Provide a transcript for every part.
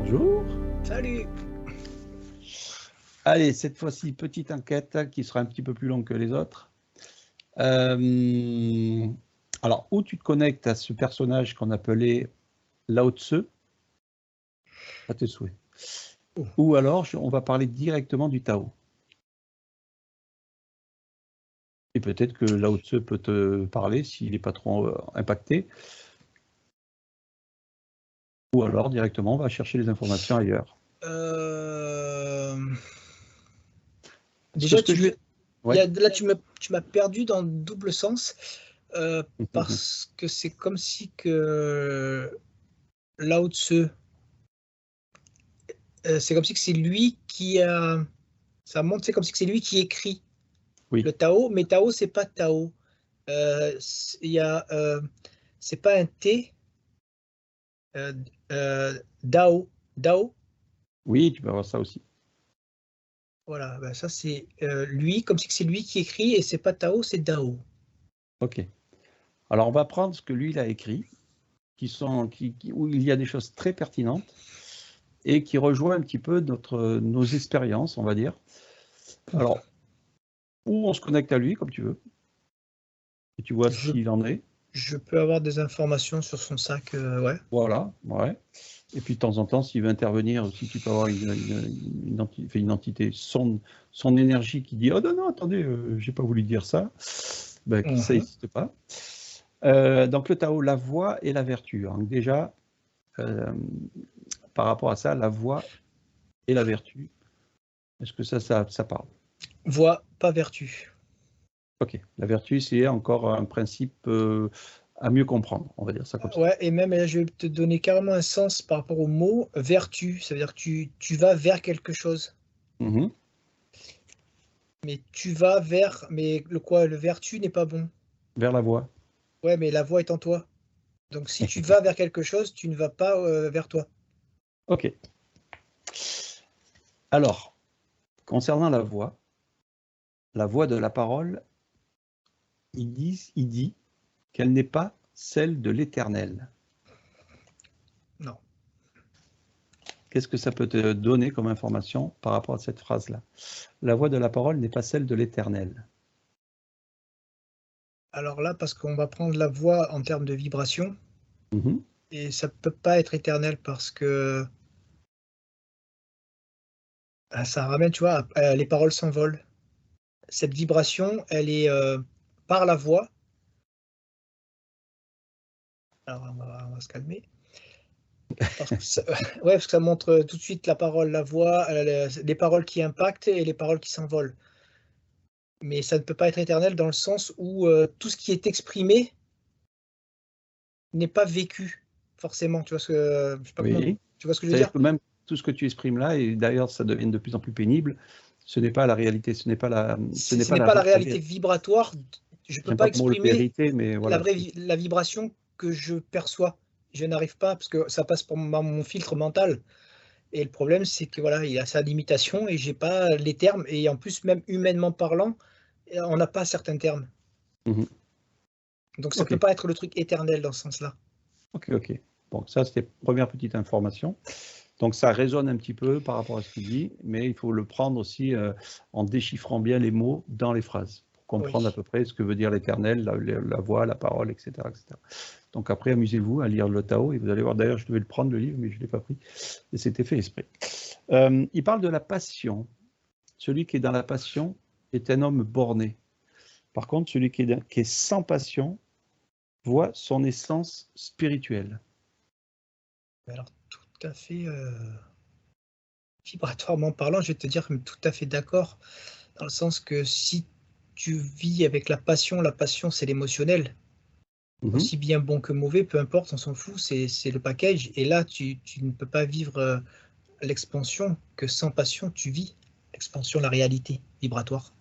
Bonjour. Salut. Allez, cette fois-ci, petite enquête qui sera un petit peu plus longue que les autres. Alors, où tu te connectes à ce personnage qu'on appelait Lao Tzu, à tes souhaits. Ou alors, on va parler directement du Tao. Et peut-être que Lao Tzu peut te parler s'il n'est pas trop impacté. Ou alors, directement, on va chercher les informations ailleurs. Déjà, Ouais. là, tu m'as perdu dans le double sens, parce que c'est comme si que Lao Tzu, c'est comme si que c'est lui qui a, ça montre, c'est comme si que c'est lui qui écrit Oui. le Tao, mais Tao, c'est pas Tao. Il y a, c'est pas un T, Dao, Dao. Oui, tu peux avoir ça aussi. Voilà, ben ça c'est lui, comme si que c'est lui qui écrit et c'est pas Tao, c'est Dao. Ok. Alors, on va prendre ce que lui, il a écrit, où il y a des choses très pertinentes et qui rejoint un petit peu nos expériences, on va dire. Alors, où on se connecte à lui, comme tu veux, et tu vois ce qu'il en est. Je peux avoir des informations sur son sac, ouais. Voilà, ouais. Et puis de temps en temps, s'il veut intervenir, si tu peux avoir une entité, son énergie qui dit « Oh non, non, attendez, j'ai pas voulu dire ça », ben, ça n'existe pas. Donc le Tao, la voix et la vertu. Donc déjà, par rapport à ça, la voix et la vertu, est-ce que ça parle? Voix, pas vertu. Ok, la vertu, c'est encore un principe à mieux comprendre, on va dire ça comme ça. Ouais, et même là, je vais te donner carrément un sens par rapport au mot vertu. Ça veut dire que tu vas vers quelque chose. Mhm. Mais tu vas vers. Mais le vertu n'est pas bon. Vers la voix. Ouais, mais la voix est en toi. Donc si tu vas vers quelque chose, tu ne vas pas vers toi. Ok. Alors, concernant la voix de la parole, il dit qu'elle n'est pas celle de l'Éternel. Non. Qu'est-ce que ça peut te donner comme information par rapport à cette phrase-là? La voix de la parole n'est pas celle de l'Éternel. Alors là, parce qu'on va prendre la voix en termes de vibration, Mhm. et ça peut pas être éternel parce que ça ramène, tu vois, les paroles s'envolent. Cette vibration, elle est par la voix. Alors on va se calmer. Parce que ça, ouais, parce que ça montre tout de suite la parole, la voix, les paroles qui impactent et les paroles qui s'envolent. Mais ça ne peut pas être éternel dans le sens où tout ce qui est exprimé n'est pas vécu forcément. Tu vois je sais pas comment. Oui. Tu vois ce que je veux C'est-à-dire dire? que même tout ce que tu exprimes là, et d'ailleurs ça devient de plus en plus pénible, ce n'est pas la réalité, ce n'est pas la Ce n'est pas la réalité vibratoire. Je peux j'aime pas pas le mot exprimer vérité, mais voilà. la vibration que je perçois. Je n'arrive pas parce que ça passe par mon filtre mental. Et le problème, c'est que voilà, il a sa limitation et j'ai pas les termes et en plus, même humainement parlant, on n'a pas certains termes. Mhm. Donc ça Ok, peut pas être le truc éternel dans ce sens-là. ok. Bon, ça c'était première petite information. Donc ça résonne un petit peu par rapport à ce qu'il dit, mais il faut le prendre aussi en déchiffrant bien les mots dans les phrases, pour comprendre à Oui, peu près ce que veut dire l'Éternel, la voix, la parole, etc., etc. Donc après, amusez-vous à lire le Tao, et vous allez voir, d'ailleurs, je devais le prendre, le livre, mais je ne l'ai pas pris, et c'était fait exprès. Il parle de la passion. Celui qui est dans la passion est un homme borné. Par contre, celui qui est sans passion voit son essence spirituelle. mais alors tout à fait, vibratoirement parlant, je vais te dire tout à fait d'accord, dans le sens que si tu vis avec la passion, c'est l'émotionnel. Mhm. Aussi bien bon que mauvais, peu importe, on s'en fout, c'est le package. Et là, tu ne peux pas vivre l'expansion que sans passion, tu vis l'expansion, la réalité vibratoire.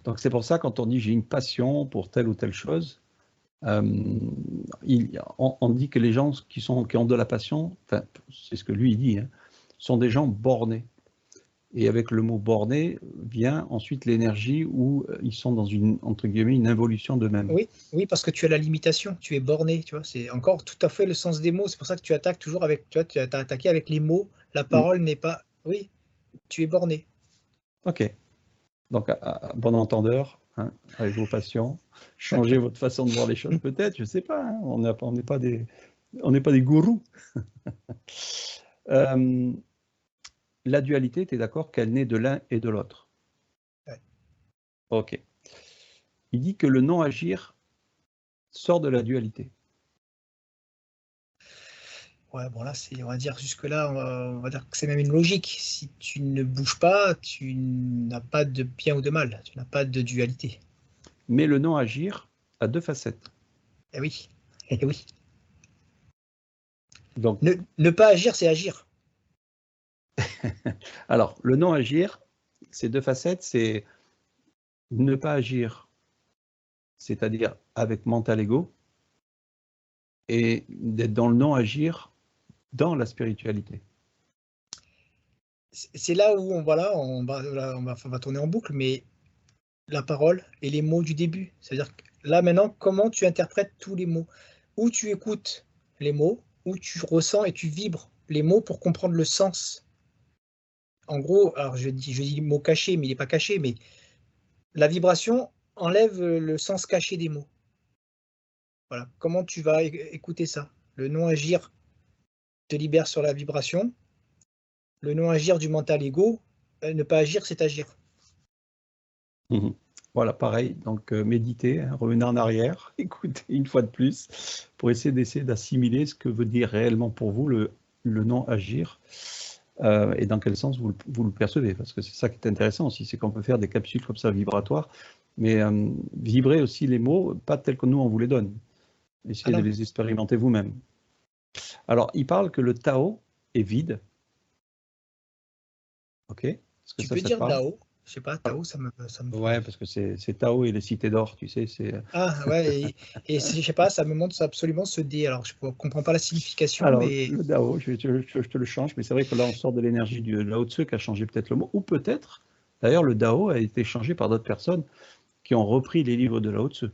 Donc c'est pour ça, quand on dit j'ai une passion pour telle ou telle chose, on dit que les gens qui ont de la passion, enfin, c'est ce que lui dit, hein, sont des gens bornés. Et avec le mot borné vient ensuite l'énergie où ils sont dans une, entre guillemets, une involution d'eux-mêmes. Oui, oui, parce que tu as la limitation, tu es borné, tu vois, c'est encore tout à fait le sens des mots. C'est pour ça que tu attaques toujours avec, tu vois, tu as attaqué avec les mots. La parole n'est pas, oui, tu es borné. Ok. Donc, à bon entendeur, hein, avec vos patients, changez votre façon de voir les choses peut-être, je ne sais pas, hein, on n'est pas des gourous. La dualité, tu es d'accord qu'elle naît de l'un et de l'autre? Ouais. Ok. Il dit que le non-agir sort de la dualité. Ouais, bon là, on va dire jusque-là, on va dire que c'est même une logique. Si tu ne bouges pas, tu n'as pas de bien ou de mal, tu n'as pas de dualité. Mais le non-agir a deux facettes. Eh oui, eh oui. Donc, Ne pas agir, c'est agir. alors, le non-agir, ces deux facettes, c'est ne pas agir, c'est-à-dire avec mental ego, et d'être dans le non-agir dans la spiritualité. C'est là où on va tourner en boucle, mais la parole et les mots du début. C'est-à-dire que là, maintenant, comment tu interprètes tous les mots? Où tu écoutes les mots, où tu ressens et tu vibres les mots pour comprendre le sens. En gros, alors je dis mot caché, mais il n'est pas caché, mais la vibration enlève le sens caché des mots. Voilà. Comment tu vas écouter ça? Le non-agir te libère sur la vibration. Le non-agir du mental ego, ne pas agir, c'est agir. Voilà, pareil, donc méditez, hein, revenez en arrière, écoutez une fois de plus, pour d'essayer d'assimiler ce que veut dire réellement pour vous le non-agir, et dans quel sens vous le percevez, parce que c'est ça qui est intéressant aussi, c'est qu'on peut faire des capsules comme ça vibratoires, mais vibrer aussi les mots, pas tels que nous on vous les donne. Essayez de les expérimenter vous-même. Alors, il parle que le Tao est vide. Ok. Est-ce que Tu ça peux te dire parle? Dao, je sais pas, Tao, ça me Ouais, parce que c'est Tao et les cités d'or, tu sais, c'est... Ah ouais, et je sais pas, ça me montre absolument ce dé. Alors je comprends pas la signification, Alors, mais le Dao, je te le change, mais c'est vrai que là, on sort de l'énergie de Lao Tzu qui a changé peut-être le mot, ou peut-être, d'ailleurs, le Dao a été changé par d'autres personnes qui ont repris les livres de Lao Tzu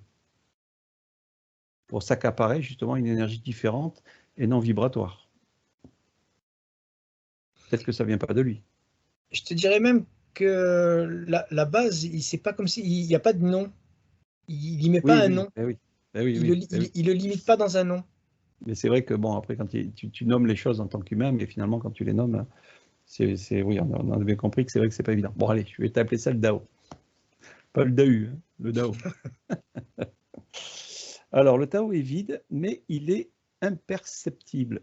pour s'accaparer justement une énergie différente et non vibratoire. Peut-être que ça vient pas de lui. je te dirais même que la base, c'est pas comme si il n'y a pas de nom. Il y met pas Oui, un oui, nom. eh oui, eh oui, oui, eh oui. Il le limite pas dans un nom. Mais c'est vrai que, bon, après, quand tu nommes les choses en tant qu'humain, mais finalement, quand tu les nommes, oui, on a bien compris que c'est vrai que c'est pas évident. Bon, allez, je vais t'appeler ça le Dao. Pas le Dao, hein, le Dao. Alors, le Tao est vide, mais il est imperceptible.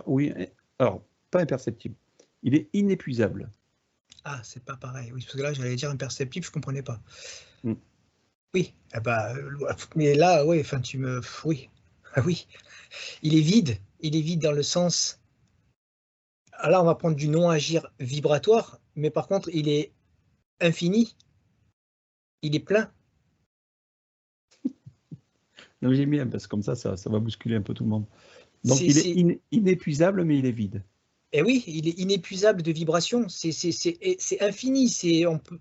Oui, alors, pas imperceptible. Il est inépuisable. Ah, c'est pas pareil. Oui, parce que là, j'allais dire imperceptible, je comprenais pas. Hmm. Oui, ah bah, mais là, oui, enfin, oui, ah oui, il est vide. Il est vide dans le sens. Ah, là, on va prendre du non-agir vibratoire, mais par contre, il est infini. Il est plein. Donc, j'ai mis un, parce que comme ça va bousculer un peu tout le monde. Donc, C'est, il est c'est, inépuisable, mais il est vide. Eh oui, il est inépuisable de vibrations. C'est infini. On peut,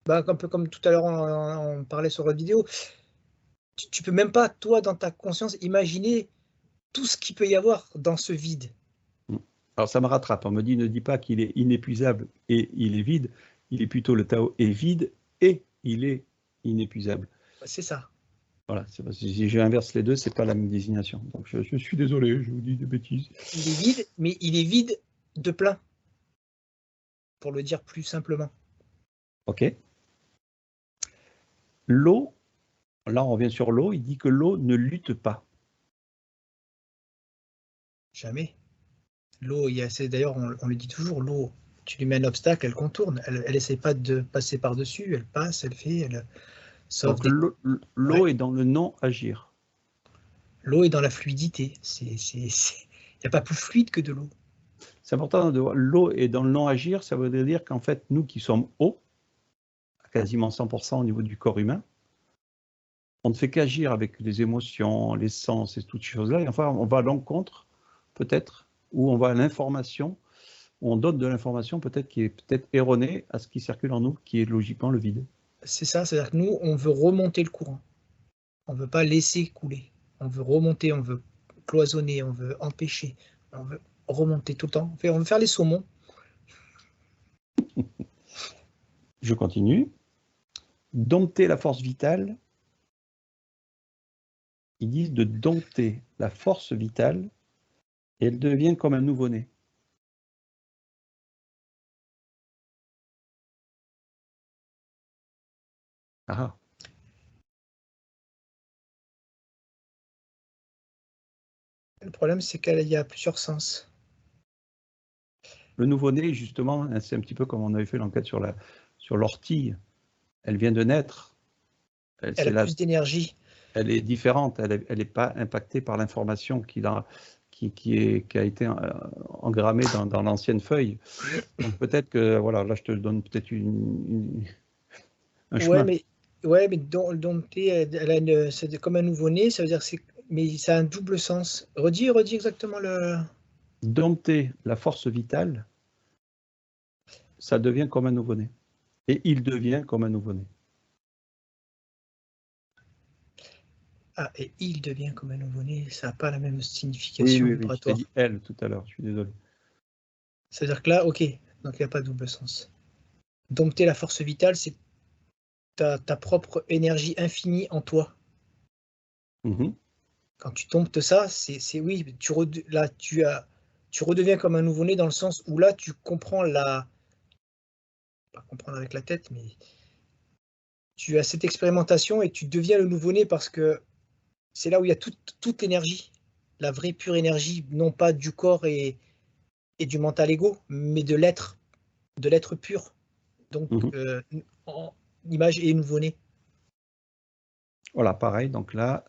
bah, un peu comme tout à l'heure on parlait sur la vidéo. Tu peux même pas, toi, dans ta conscience, imaginer tout ce qu'il peut y avoir dans ce vide. Hmm. Alors, ça me rattrape. On me dit, ne dis pas qu'il est inépuisable et il est vide. Il est plutôt le Tao est vide et il est inépuisable. C'est ça. Voilà, c'est parce que si j'inverse les deux, c'est pas la même désignation. Donc je suis désolé, je vous dis des bêtises. Il est vide, mais il est vide de plein, pour le dire plus simplement. Ok. L'eau, là on revient sur l'eau, il dit que l'eau ne lutte pas. Jamais. L'eau, d'ailleurs, on le dit toujours, l'eau, tu lui mets un obstacle, elle contourne. Elle essaie pas de passer par-dessus, elle passe, sauf Donc des. l'eau Ouais. est dans le non-agir. L'eau est dans la fluidité. Il n'y a pas plus fluide que de l'eau. C'est important de voir, l'eau est dans le non-agir, ça veut dire qu'en fait, nous qui sommes eau, à quasiment 100% au niveau du corps humain, on ne fait qu'agir avec les émotions, les sens et toutes ces choses-là. Et enfin, on va à l'encontre, peut-être, ou on va à l'information on donne de l'information peut-être qui est peut-être erronée à ce qui circule en nous, qui est logiquement le vide. C'est ça, c'est-à-dire que nous, on veut remonter le courant. On ne veut pas laisser couler. On veut remonter, on veut cloisonner, on veut empêcher, on veut remonter tout le temps. On veut faire les saumons. Je continue. Dompter la force vitale. Ils disent de dompter la force vitale et elle devient comme un nouveau-né. Ah. Le problème, c'est qu'il y a plusieurs sens. Le nouveau-né, justement, c'est un petit peu comme on avait fait l'enquête sur l'ortie. Elle vient de naître. Elle a plus d'énergie. Elle est différente. Elle n'est pas impactée par l'information qui a été engrammée dans l'ancienne feuille. Donc peut-être que, voilà, là je te donne peut-être un chemin. Mais dompter, c'est comme un nouveau-né, ça veut dire mais ça a un double sens. Redis exactement le. Dompter la force vitale, ça devient comme un nouveau-né. Et il devient comme un nouveau-né. Ah, et il devient comme un nouveau-né, ça n'a pas la même signification Oui, je t'ai vibratoire. dit elle tout à l'heure, je suis désolé. C'est-à-dire que là, ok, donc il n'y a pas de double sens. Dompter la force vitale, c'est ta propre énergie infinie en toi. Quand tu domptes ça, c'est oui, là tu redeviens comme un nouveau-né dans le sens où là tu comprends pas comprendre avec la tête, mais tu as cette expérimentation et tu deviens le nouveau-né parce que c'est là où il y a toute l'énergie, la vraie pure énergie, non pas du corps et du mental égo, mais de l'être pur. Donc, en image et nouveau-né. Voilà, pareil, donc là,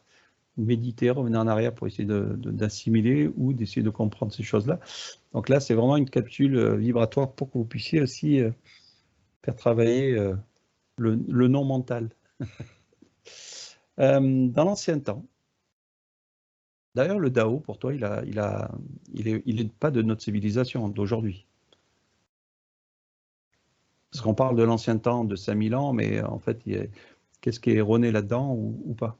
méditer, revenir en arrière pour essayer d'assimiler ou d'essayer de comprendre ces choses-là. Donc là, c'est vraiment une capsule vibratoire pour que vous puissiez aussi faire travailler le non mental. Dans l'ancien temps, d'ailleurs, le Dao, pour toi, il est pas de notre civilisation d'aujourd'hui. Parce qu'on parle de l'ancien temps de 5000 ans, mais en fait, qu'est-ce qui est erroné là-dedans ou pas?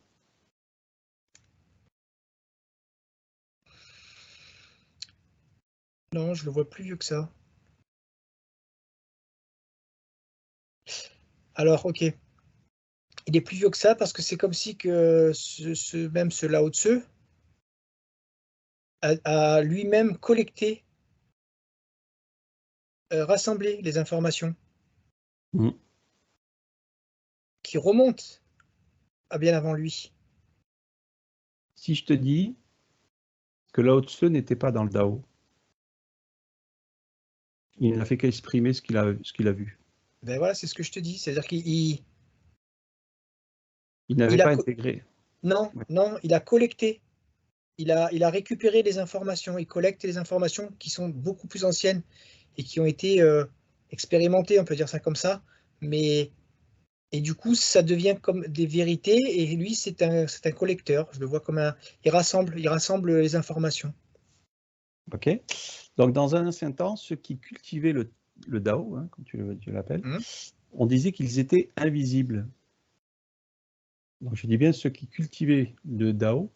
Non, je le vois plus vieux que ça. Alors, ok. Il est plus vieux que ça parce que c'est comme si que même ce Lao Tzu a lui-même collecté, rassemblé les informations qui remontent à bien avant lui. Si je te dis que Lao Tzu n'était pas dans le Dao, il n'a fait qu'exprimer ce qu'il a vu. Ben voilà, c'est ce que je te dis. C'est-à-dire qu'il n'avait pas intégré. Non, il a collecté. Il a récupéré les informations. Il collecte les informations qui sont beaucoup plus anciennes et qui ont été expérimentées, on peut dire ça comme ça. Et du coup, ça devient comme des vérités. Et lui, c'est un collecteur. Je le vois comme il rassemble les informations. Ok. Donc, dans un ancien temps, ceux qui cultivaient le Dao, comme tu l'appelles, on disait qu'ils étaient invisibles. Donc, je dis bien ceux qui cultivaient le Dao.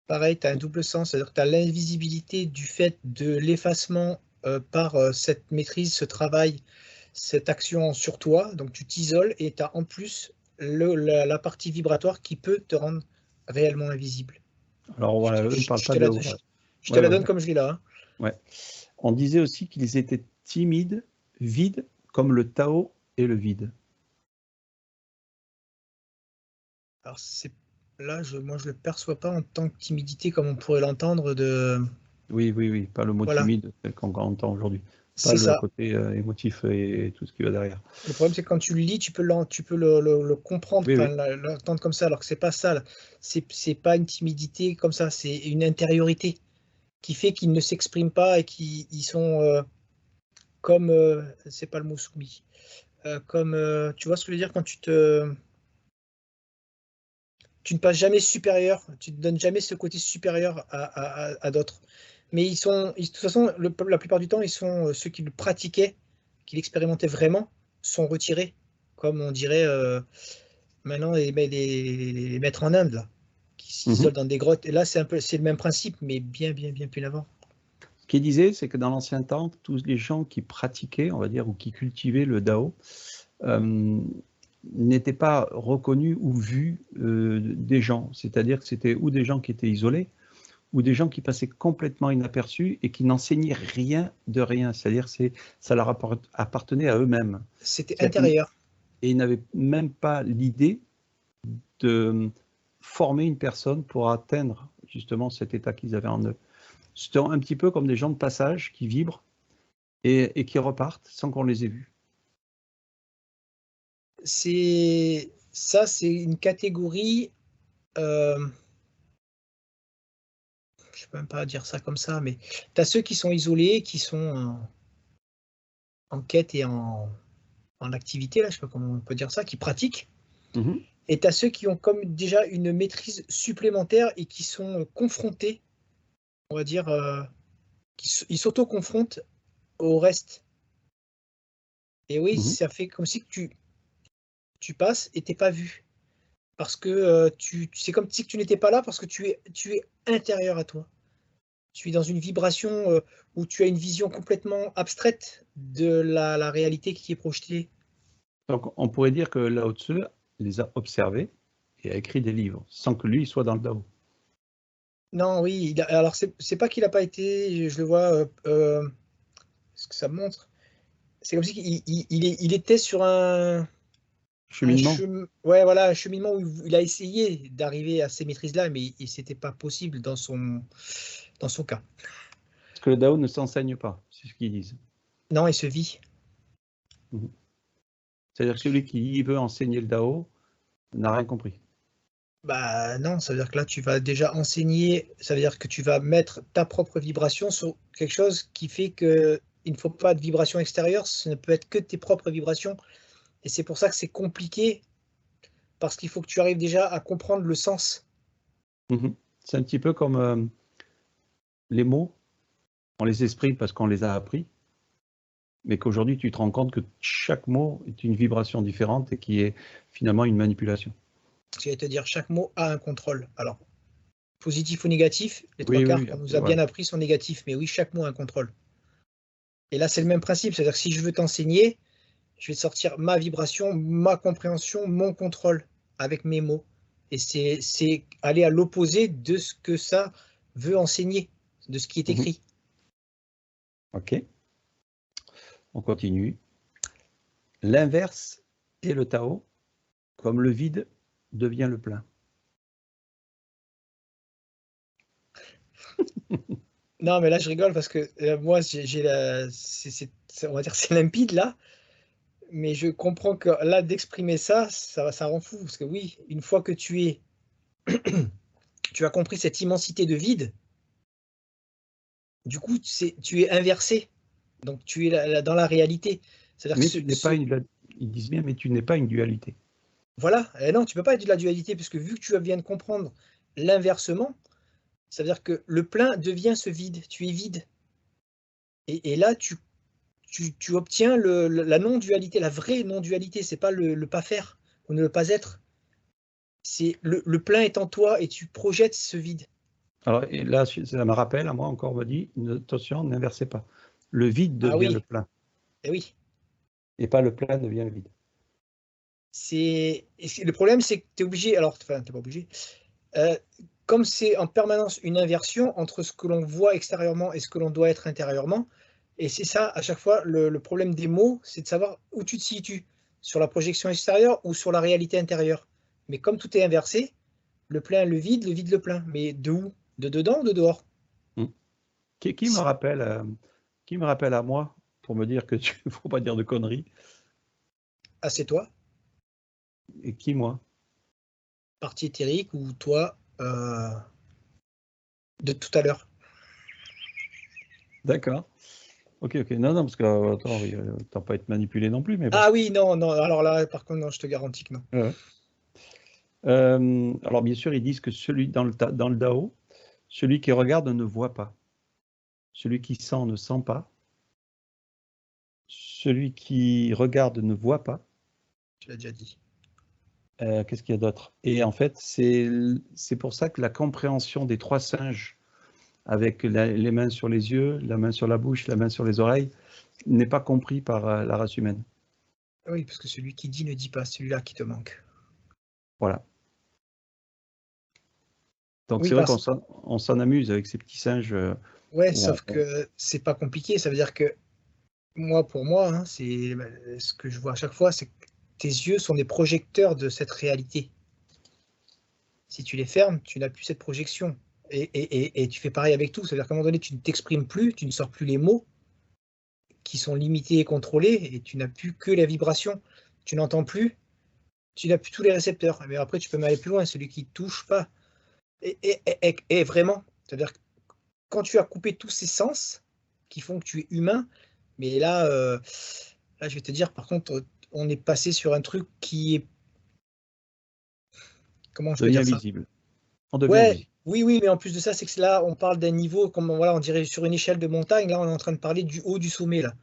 Pareil, tu as un double sens, c'est-à-dire que tu as l'invisibilité du fait de l'effacement par cette maîtrise, ce travail, cette action sur toi. Donc tu t'isoles et tu as en plus la partie vibratoire qui peut te rendre réellement invisible. Alors voilà, eux ne parlent pas de... Je te la donne comme je l'ai là. Ouais. On disait aussi qu'ils étaient timides, vides, comme le Tao et le vide. Alors là, moi je le perçois pas en tant que timidité comme on pourrait l'entendre de. Oui, pas le mot timide tel qu'on entend aujourd'hui. Pas le côté émotif et tout ce qui va derrière. Le problème, c'est que quand tu le lis, tu peux le comprendre, l'entendre comme ça, alors que c'est pas ça. C'est pas une timidité comme ça, c'est une intériorité qui fait qu'ils ne s'expriment pas et qu'ils sont comme, c'est pas le mot soumis, comme, tu vois ce que je veux dire quand tu ne passes jamais supérieur, tu ne donnes jamais ce côté supérieur à d'autres. Mais de toute façon, la plupart du temps, ils sont ceux qui le pratiquaient, qui l'expérimentaient vraiment, sont retirés, comme on dirait maintenant les maîtres en Inde là, qui s'isolent dans des grottes. Et là, c'est le même principe, mais bien plus en avant. Ce qu'il disait, c'est que dans l'ancien temps, tous les gens qui pratiquaient, on va dire, ou qui cultivaient le Dao, n'étaient pas reconnus ou vus des gens. C'est-à-dire que c'était ou des gens qui étaient isolés, ou des gens qui passaient complètement inaperçus et qui n'enseignaient rien de rien. C'est-à-dire que ça leur appartenait à eux-mêmes. C'était intérieur. Et ils n'avaient même pas l'idée de former une personne pour atteindre justement cet état qu'ils avaient en eux. C'était un petit peu comme des gens de passage qui vibrent et qui repartent sans qu'on les ait vus. C'est une catégorie, je ne peux même pas dire ça comme ça, mais tu as ceux qui sont isolés, qui sont en quête et en activité, là, je ne sais pas comment on peut dire ça, qui pratiquent. Et tu as ceux qui ont comme déjà une maîtrise supplémentaire et qui sont confrontés, on va dire, ils s'auto-confrontent au reste. Et oui, ça fait comme si tu passes et t'es pas vu. Parce que c'est comme si tu n'étais pas là parce que tu es intérieur à toi. Tu es dans une vibration où tu as une vision complètement abstraite de la réalité qui est projetée. Donc on pourrait dire que Lao Tzu les a observés et a écrit des livres, sans que lui soit dans le Dao. Non, oui, alors c'est pas qu'il n'a pas été, je le vois, ce que ça montre, c'est comme si il était sur un Cheminement. ouais, voilà, un cheminement où il a essayé d'arriver à ces maîtrises-là, mais c'était pas possible dans son cas. Parce que le Dao ne s'enseigne pas, c'est ce qu'ils disent. Non, il se vit. C'est-à-dire que celui qui veut enseigner le Dao n'a rien compris. Bah non, ça veut dire que là, tu vas déjà enseigner, ça veut dire que tu vas mettre ta propre vibration sur quelque chose qui fait qu'il ne faut pas de vibration extérieure, ce ne peut être que tes propres vibrations. Et c'est pour ça que c'est compliqué, parce qu'il faut que tu arrives déjà à comprendre le sens. C'est un petit peu comme les mots, on les exprime parce qu'on les a appris, mais qu'aujourd'hui tu te rends compte que chaque mot est une vibration différente et qui est finalement une manipulation. Je vais te dire, chaque mot a un contrôle. Alors, positif ou négatif, les trois Oui, quarts oui, qu'on nous a bien voilà. appris sont négatifs, mais oui, chaque mot a un contrôle. Et là, c'est le même principe, c'est-à-dire que si je veux t'enseigner, je vais te sortir ma vibration, ma compréhension, mon contrôle avec mes mots. Et c'est aller à l'opposé de ce que ça veut enseigner, de ce qui est écrit. Ok, on continue. L'inverse est le Tao, comme le vide devient le plein. Non, mais là, je rigole parce que moi, on va dire c'est limpide là, mais je comprends que là, d'exprimer ça rend fou. Parce que oui, une fois que tu as compris cette immensité de vide, du coup, tu es inversé. Donc, tu es dans la réalité. C'est-à-dire Mais que tu n'es pas ils disent bien, mais tu n'es pas une dualité. voilà, non, tu peux pas être de la dualité, puisque vu que tu viens de comprendre l'inversement, ça veut dire que le plein devient ce vide, tu es vide. Et là, tu obtiens la non-dualité, la vraie non-dualité, c'est pas le pas faire ou ne le pas être. C'est le plein est en toi et tu projettes ce vide. Alors et là, ça me rappelle, à moi encore, on me dit, attention, n'inversez pas. Le vide Ah devient le oui, plein, eh oui. et pas le plein devient le vide. Le problème, c'est que tu es obligé, alors, enfin, tu pas obligé, euh, comme c'est en permanence une inversion entre ce que l'on voit extérieurement et ce que l'on doit être intérieurement, et c'est ça, à chaque fois, le problème des mots, c'est de savoir où tu te situes, sur la projection extérieure ou sur la réalité intérieure. Mais comme tout est inversé, le plein, le vide, le plein. Mais de où? De dedans ou de dehors? Hmm. Qui me rappelle à moi pour me dire que tu ne faut pas dire de conneries? Ah, c'est toi, Et qui, moi? partie éthérique, ou toi, de tout à l'heure. D'accord. Ok, ok. Non, non, parce que, attends, oui, t'as pas être manipulé non plus, mais bon. Ah oui, non, non, alors là, par contre, non, je te garantis que non. Ouais. Alors, bien sûr, ils disent que celui dans le Dao, celui qui regarde ne voit pas. celui qui sent ne sent pas, celui qui regarde ne voit pas. Tu l'as déjà dit. Qu'est-ce qu'il y a d'autre? Et en fait, c'est pour ça que la compréhension des 3 singes, avec les mains sur les yeux, la main sur la bouche, la main sur les oreilles, n'est pas compris par la race humaine. Oui, parce que celui qui dit ne dit pas, celui-là qui te manque. Voilà. Donc Oui, c'est vrai qu'on s'en amuse avec ces petits singes. Ouais, sauf que c'est pas compliqué. Ça veut dire que pour moi, hein, c'est ce que je vois à chaque fois, c'est que tes yeux sont des projecteurs de cette réalité. Si tu les fermes, tu n'as plus cette projection. Et tu fais pareil avec tout. Ça veut dire qu'à un moment donné, tu ne t'exprimes plus, tu ne sors plus les mots qui sont limités et contrôlés, et tu n'as plus que la vibration. Tu n'entends plus, tu n'as plus tous les récepteurs. Mais après, tu peux même aller plus loin, celui qui ne touche pas. Et vraiment, c'est-à-dire que quand tu as coupé tous ces sens qui font que tu es humain, mais là, là, je vais te dire, par contre, on est passé sur un truc qui est, comment je peux devient dire ça? visible. On devient Ouais, visible. oui, mais en plus de ça, c'est que là, on parle d'un niveau, comme voilà, on dirait sur une échelle de montagne, là, on est en train de parler du haut du sommet, là.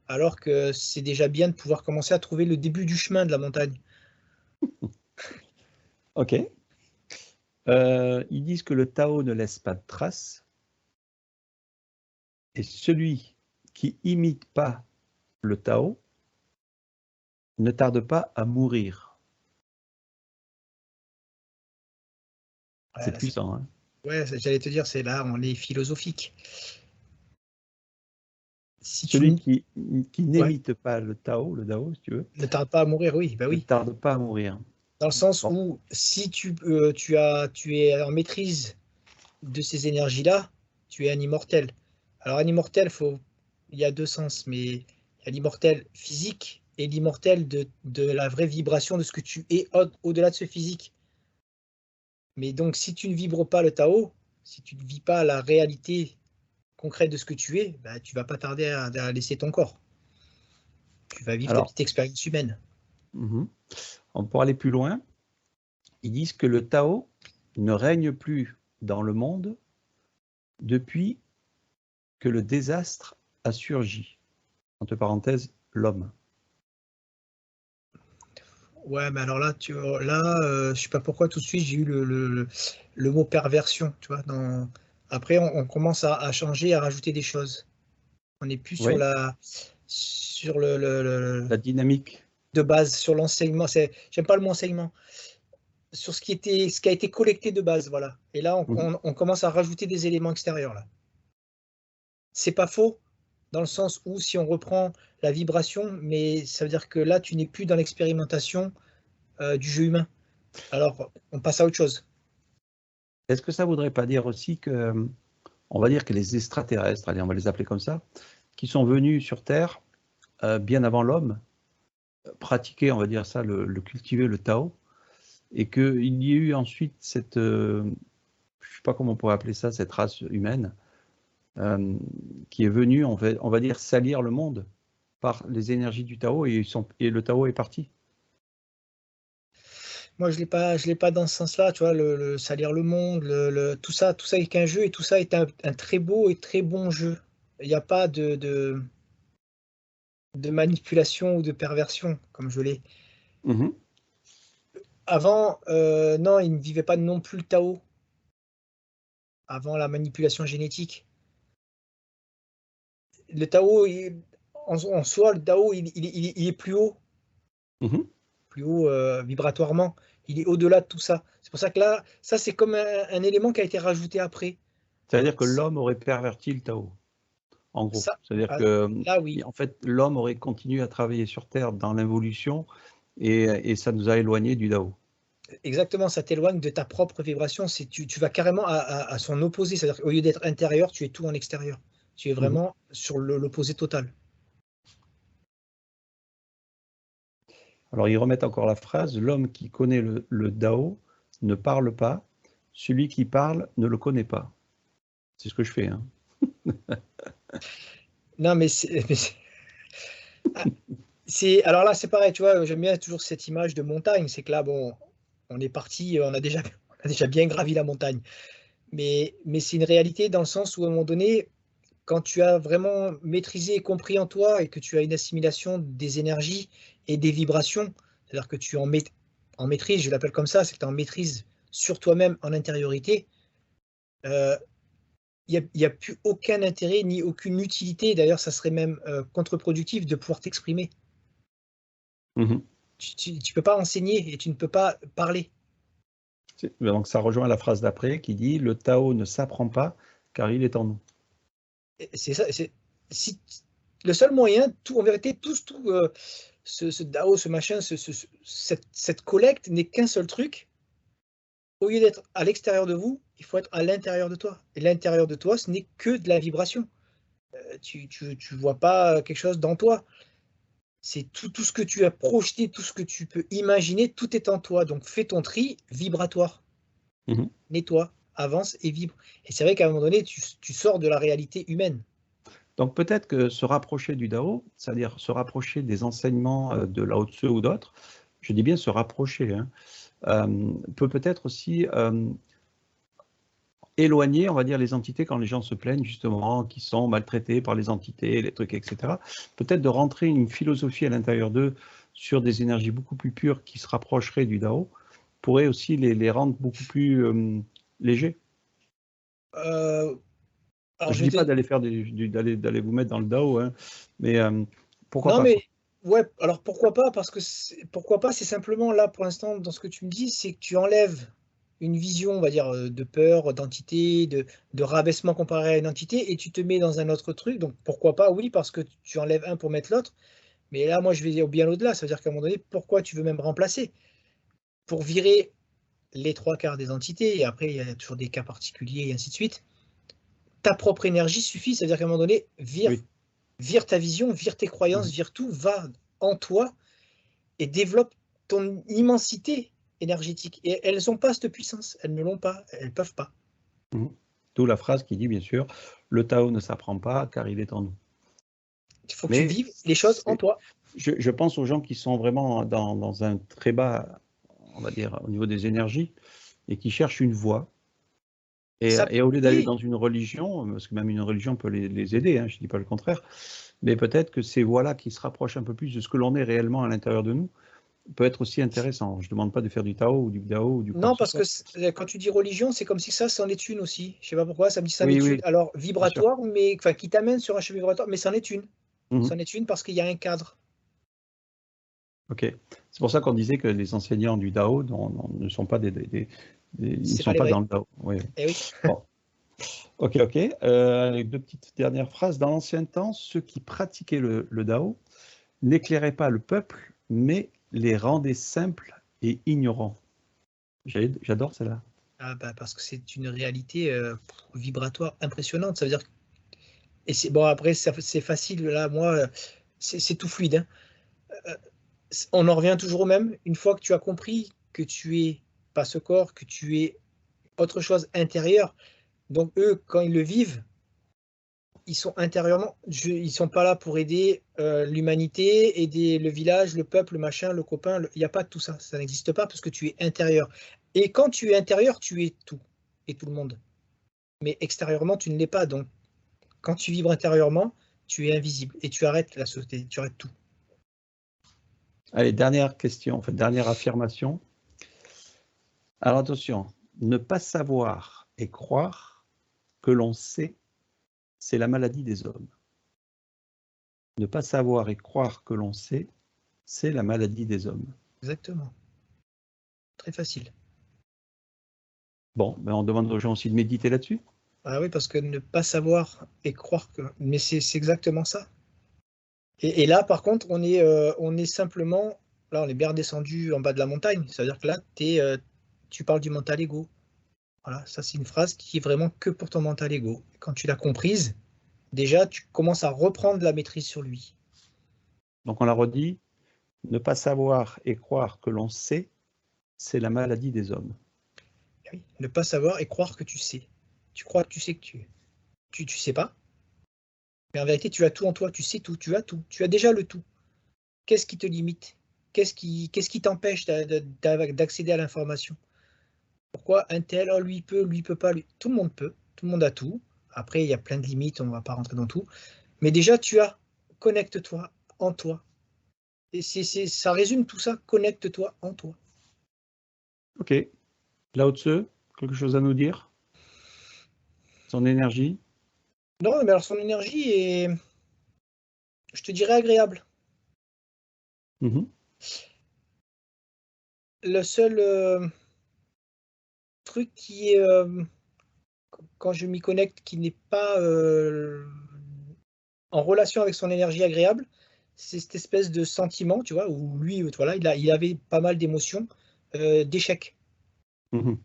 Alors que c'est déjà bien de pouvoir commencer à trouver le début du chemin de la montagne. Ok. Ils disent que le Tao ne laisse pas de traces, et celui qui imite pas le Tao ne tarde pas à mourir. Ouais, C'est là, puissant, hein? ouais, j'allais te dire, c'est là, on est philosophique. Si Celui tu qui ouais, n'imite pas le Tao, si tu veux, ne tarde pas à mourir, oui, bah ne oui. tarde pas à mourir. Dans le sens Bon, où si tu es en maîtrise de ces énergies-là, tu es un immortel. Alors un immortel, il y a deux sens, mais il y a l'immortel physique et l'immortel de la vraie vibration de ce que tu es au-delà de ce physique. Mais donc si tu ne vibres pas le Tao, si tu ne vis pas la réalité concrète de ce que tu es, bah, tu vas pas tarder à laisser ton corps. Tu vas vivre ta alors, petite expérience humaine. pour aller plus loin, ils disent que le Tao ne règne plus dans le monde depuis que le désastre a surgi. Entre parenthèses, l'homme. Ouais, mais alors là, je sais pas pourquoi tout de suite j'ai eu le mot perversion, tu vois. Après, on commence à changer, à rajouter des choses. On n'est plus sur Oui, sur la dynamique. de base, sur l'enseignement. J'aime pas le mot enseignement. Sur ce qui a été collecté de base, voilà. Et là, Mhm. on commence à rajouter des éléments extérieurs là. C'est pas faux, dans le sens où si on reprend la vibration, mais ça veut dire que là, tu n'es plus dans l'expérimentation du jeu humain. Alors, on passe à autre chose. Est-ce que ça ne voudrait pas dire aussi que, on va dire que les extraterrestres, allez, on va les appeler comme ça, qui sont venus sur Terre bien avant l'homme, pratiquer, on va dire ça, le cultiver, le Tao, et qu'il y ait eu ensuite cette, je ne sais pas comment on pourrait appeler ça, cette race humaine, qui est venue, on va dire, salir le monde par les énergies du Tao, et le Tao est parti. Moi, je l'ai pas dans ce sens-là, tu vois, le salir le monde, tout ça est qu'un jeu et tout ça est un très beau et très bon jeu. Il n'y a pas de manipulation ou de perversion, comme je l'ai. Mhm. Avant, non, ils ne vivaient pas non plus le Tao, avant la manipulation génétique. Le Tao, en soi, le Tao, il est Mhm. plus haut vibratoirement. Il est au-delà de tout ça. C'est pour ça que là, ça, c'est comme un élément qui a été rajouté après. C'est-à-dire que l'homme aurait perverti le Tao, en gros. Ça, C'est-à-dire ah, que, là, oui. en fait, l'homme aurait continué à travailler sur Terre dans l'évolution, et ça nous a éloignés du Tao. Exactement, ça t'éloigne de ta propre vibration. Tu vas carrément à son opposé. C'est-à-dire qu'au lieu d'être intérieur, tu es tout en extérieur. Tu es Mhm. vraiment sur l'opposé total. Alors, ils remettent encore la phrase, l'homme qui connaît le Tao ne parle pas, celui qui parle ne le connaît pas. C'est ce que je fais, hein. Non, mais ah, alors là, c'est pareil, tu vois, j'aime bien toujours cette image de montagne. C'est que là, bon, on est parti, on a déjà bien gravi la montagne. Mais c'est une réalité dans le sens où, à un moment donné, quand tu as vraiment maîtrisé et compris en toi et que tu as une assimilation des énergies et des vibrations, c'est-à-dire que tu en maîtrise, je l'appelle comme ça, c'est que tu en maîtrise sur toi-même en intériorité, il y a plus aucun intérêt ni aucune utilité. D'ailleurs, ça serait même, contre-productif de pouvoir t'exprimer. Mmh. Tu peux pas enseigner et tu ne peux pas parler. Donc ça rejoint la phrase d'après qui dit: «Le Tao ne s'apprend pas car il est en nous». Et c'est ça, si le seul moyen, tout en vérité, ce DAO, ce machin, cette collecte n'est qu'un seul truc. Au lieu d'être à l'extérieur de vous, il faut être à l'intérieur de toi. Et l'intérieur de toi, ce n'est que de la vibration. Tu vois pas quelque chose dans toi. C'est tout ce que tu as projeté, tout ce que tu peux imaginer, tout est en toi. Donc fais ton tri vibratoire. Mmh. Nettoie, avance et vibre. Et c'est vrai qu'à un moment donné, tu sors de la réalité humaine. Donc peut-être que se rapprocher du Dao, c'est-à-dire se rapprocher des enseignements, de Lao Tzu ou d'autres, je dis bien se rapprocher, hein, peut-être aussi, éloigner, on va dire, les entités quand les gens se plaignent justement, qui sont maltraités par les entités, les trucs, etc. Peut-être de rentrer une philosophie à l'intérieur d'eux sur des énergies beaucoup plus pures qui se rapprocheraient du Dao, pourrait aussi les rendre beaucoup plus légers. Alors Je je ne dis pas vais d'aller faire d'aller vous mettre dans le Dao, hein, mais pourquoi non pas, quoi. mais ouais, alors pourquoi pas? Parce que pourquoi pas, c'est simplement là pour l'instant dans ce que tu me dis, c'est que tu enlèves une vision, on va dire, de peur, d'entité, de rabaissement comparé à une entité et tu te mets dans un autre truc. Donc pourquoi pas? Oui, parce que tu enlèves un pour mettre l'autre. Mais là, moi, je vais bien au-delà. Ça veut dire qu'à un moment donné, pourquoi tu veux même remplacer? Pour virer les 3/4 des entités, et après il y a toujours des cas particuliers et ainsi de suite. Ta propre énergie suffit, c'est-à-dire qu'à un moment donné, Oui. vire ta vision, vire tes croyances, Mmh. vire tout, va en toi et développe ton immensité énergétique. Et elles ont pas cette puissance, elles ne l'ont pas, elles peuvent pas. Mmh. D'où la phrase qui dit bien sûr: «Le Tao ne s'apprend pas car il est en nous». Il faut que tu Mais vives les choses en toi. je pense aux gens qui sont vraiment dans un très bas, on va dire, au niveau des énergies et qui cherchent une voie Ça peut et au lieu d'aller aider. dans une religion, parce que même une religion peut les aider, hein, je ne dis pas le contraire, mais peut-être que ces voies-là qui se rapprochent un peu plus de ce que l'on est réellement à l'intérieur de nous, peut être aussi intéressant. Je ne demande pas de faire du Tao ou du Dao ou du quoi Non, que ce parce que soit. quand tu dis religion, c'est comme si ça, c'en est une aussi. Je sais pas pourquoi, ça me dit c'en Oui, est une. oui, Alors bien sûr. vibratoire, mais enfin qui t'amène sur un chemin vibratoire, mais c'en est une. Mmh. C'en est une parce qu'il y a un cadre. OK. C'est pour ça qu'on disait que les enseignants du Dao ne sont pas ils ne C'est pas sont les pas vrais. dans le Dao. Oui, oui. Eh oui. Bon, OK, OK. Avec 2 petites dernières phrases. Dans l'ancien temps, ceux qui pratiquaient le Dao n'éclairaient pas le peuple, mais les rendaient simples et ignorants. J'adore celle-là. Ah bah, parce que c'est une réalité, vibratoire impressionnante. Ça veut dire et c'est bon après c'est facile là, moi, c'est tout fluide, hein. On en revient toujours au même. Une fois que tu as compris que tu es pas ce corps, que tu es autre chose intérieure, donc eux, quand ils le vivent, ils sont intérieurement ils sont pas là pour aider, l'humanité, aider le village, le peuple, le machin, le copain, il y a pas de tout ça. Ça n'existe pas parce que tu es intérieur et quand tu es intérieur, tu es tout et tout le monde. Mais extérieurement, tu ne l'es pas. Donc, quand tu vibres intérieurement, tu es invisible et tu arrêtes la société, tu arrêtes tout. Allez, dernière question, enfin dernière affirmation. Alors attention, ne pas savoir et croire que l'on sait, c'est la maladie des hommes. Ne pas savoir et croire que l'on sait, c'est la maladie des hommes. Exactement. Très facile. Bon, ben on demande aux gens aussi de méditer là-dessus. Ah oui, parce que ne pas savoir et croire que mais c'est exactement ça. Et là, par contre, on est simplement là, on est bien redescendu en bas de la montagne. C'est-à-dire que là, tu parles du mental ego. Voilà, ça, c'est une phrase qui est vraiment que pour ton mental ego. Quand tu l'as comprise, déjà, tu commences à reprendre la maîtrise sur lui. Donc on l'a redit, ne pas savoir et croire que l'on sait, c'est la maladie des hommes. Oui, ne pas savoir et croire que tu sais. Tu crois que tu sais que tu sais pas, mais en vérité, tu as tout en toi, tu sais tout, tu as tout, tu as déjà le tout. Qu'est-ce qui te limite? Qu'est-ce qui t'empêche d'accéder à l'information? Pourquoi un tel, oh lui il peut pas, lui tout le monde peut, tout le monde a tout. Après, il y a plein de limites, on ne va pas rentrer dans tout. Mais déjà, connecte-toi en toi. Et ça résume tout ça, connecte-toi en toi. Ok. Lao Tzu, quelque chose à nous dire? Son énergie? Non, mais alors son énergie est, je te dirais, agréable. Mhm. Le seul truc qui est, quand je m'y connecte, qui n'est pas en relation avec son énergie agréable, c'est cette espèce de sentiment, tu vois, où lui, voilà, il avait pas mal d'émotions, d'échec. Mhm.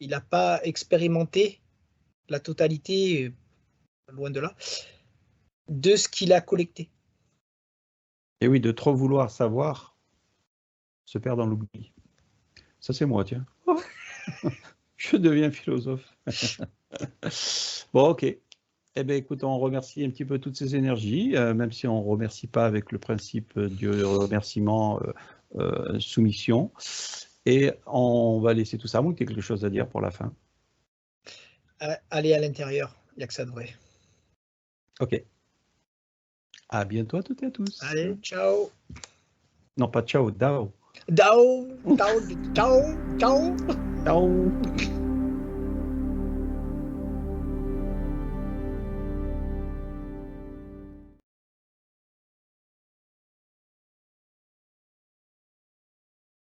Il n'a pas expérimenté la totalité, loin de là, de ce qu'il a collecté. Et oui, de trop vouloir savoir se perd dans l'oubli. Ça, c'est moi, tiens. Oh, je deviens philosophe. Bon, ok. Eh bien, écoute, on remercie un petit peu toutes ces énergies, même si on ne remercie pas avec le principe du remerciement soumission. Et on va laisser tout ça. Mout, tu as quelque chose à dire pour la fin? Aller à l'intérieur, il n'y a que ça de vrai. Ok. À bientôt à toutes et à tous. Allez, ciao. Non, pas ciao, Dao. Dao, Dao, ciao, ciao. Ciao.